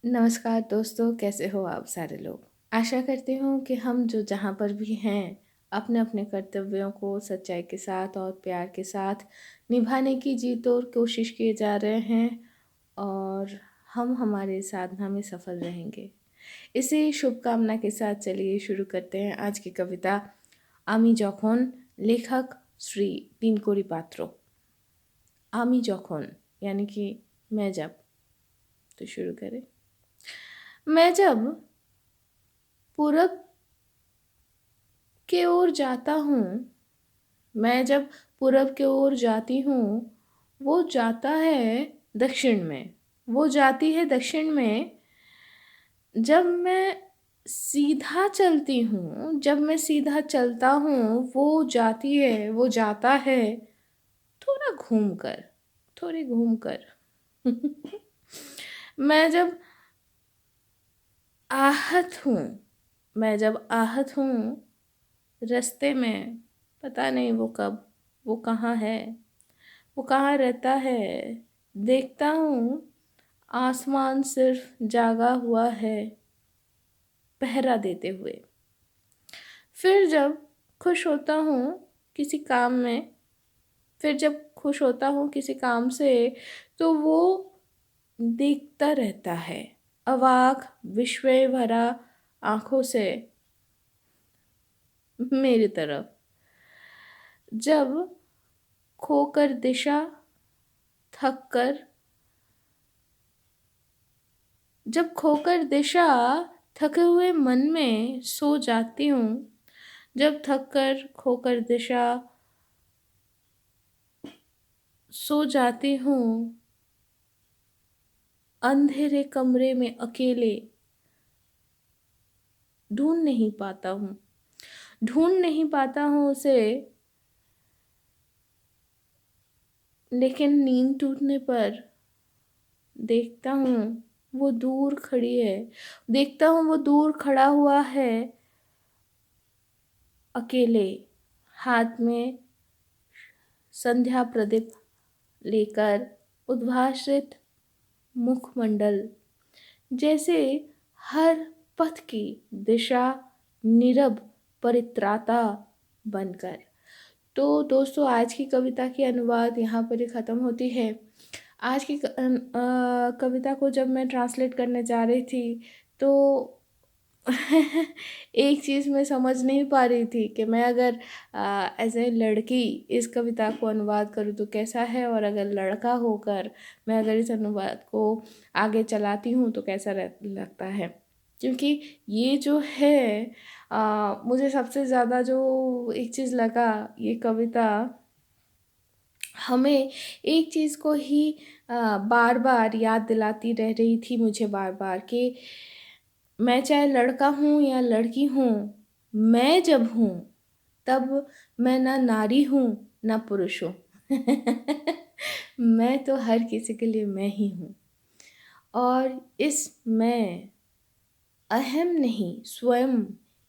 नमस्कार दोस्तों, कैसे हो आप सारे लोग। आशा करती हूँ कि हम जो जहाँ पर भी हैं अपने अपने कर्तव्यों को सच्चाई के साथ और प्यार के साथ निभाने की जी तोड़ कोशिश किए जा रहे हैं और हम हमारे साधना में सफल रहेंगे। इसी शुभकामना के साथ चलिए शुरू करते हैं आज की कविता। आमी जखन, लेखक श्री पिनकोरी पात्रो। आमी जखन यानी कि मैं जब। तो शुरू करें। मैं जब पूरब की ओर जाता हूँ, मैं जब पूरब की ओर जाती हूँ, वो जाता है दक्षिण में, वो जाती है दक्षिण में। जब मैं सीधा चलती हूँ, जब मैं सीधा चलता हूँ, वो जाती है, वो जाता है थोड़ा घूम कर, थोड़ी घूम कर। मैं जब आहत हूँ, मैं जब आहत हूँ रास्ते में, पता नहीं वो कब, वो कहाँ है, वो कहाँ रहता है। देखता हूँ आसमान सिर्फ जागा हुआ है पहरा देते हुए। फिर जब खुश होता हूँ किसी काम में, फिर जब खुश होता हूँ किसी काम से, तो वो देखता रहता है अवाक विस्मय भरा आंखों से मेरी तरफ। जब खोकर दिशा, थक कर, जब खोकर दिशा थके हुए मन में सो जाती हूँ, जब थक कर खोकर दिशा सो जाती हूँ, अंधेरे कमरे में अकेले ढूंढ नहीं पाता हूँ, ढूंढ नहीं पाता हूँ उसे। लेकिन नींद टूटने पर देखता हूँ वो दूर खड़ी है, देखता हूँ वो दूर खड़ा हुआ है अकेले, हाथ में संध्या प्रदीप लेकर, उद्भासित मुखमंडल, जैसे हर पथ की दिशा नीरव परित्राता बनकर। तो दोस्तों, आज की कविता की अनुवाद यहाँ पर ही ख़त्म होती है। आज की कविता को जब मैं ट्रांसलेट करने जा रही थी, तो एक चीज़ मैं समझ नहीं पा रही थी कि मैं अगर एज ए लड़की इस कविता को अनुवाद करूँ तो कैसा है, और अगर लड़का होकर मैं अगर इस अनुवाद को आगे चलाती हूँ तो कैसा लगता है। क्योंकि ये जो है, मुझे सबसे ज़्यादा जो एक चीज़ लगा, ये कविता हमें एक चीज़ को ही बार बार याद दिलाती रह रही थी मुझे, बार बार कि मैं चाहे लड़का हूँ या लड़की हूँ, मैं जब हूँ तब मैं ना नारी हूँ ना पुरुष हूँ। मैं तो हर किसी के लिए मैं ही हूँ। और इस मैं अहम नहीं, स्वयं,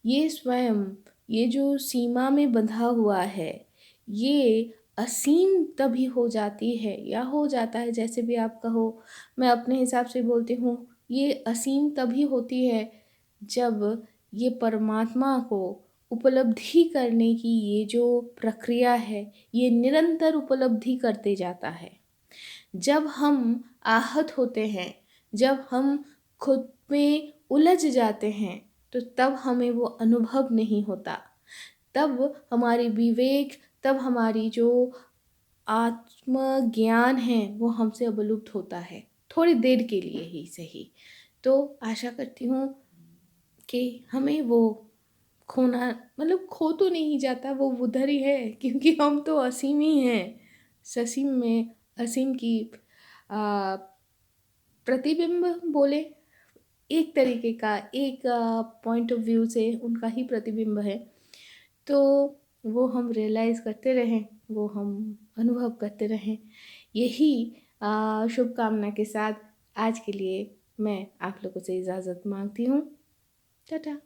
ये स्वयं, ये जो सीमा में बंधा हुआ है, ये असीम तभी हो जाती है या हो जाता है, जैसे भी आप कहो। मैं अपने हिसाब से बोलती हूँ, ये असीम तभी होती है जब ये परमात्मा को उपलब्धि करने की ये जो प्रक्रिया है, ये निरंतर उपलब्धि करते जाता है। जब हम आहत होते हैं, जब हम खुद में उलझ जाते हैं, तो तब हमें वो अनुभव नहीं होता। तब हमारी विवेक, तब हमारी जो आत्मज्ञान है वो हमसे अवलुप्त होता है, थोड़ी देर के लिए ही सही। तो आशा करती हूँ कि हमें वो खोना, मतलब खो तो नहीं जाता, वो उधर ही है, क्योंकि हम तो असीम ही हैं। ससीम में असीम की आ, प्रतिबिंब बोले, एक तरीके का, एक पॉइंट ऑफ व्यू से उनका ही प्रतिबिंब है। तो वो हम रियलाइज़ करते रहें, वो हम अनुभव करते रहें। यही शुभकामना के साथ आज के लिए मैं आप लोगों से इजाज़त मांगती हूँ। टाटा।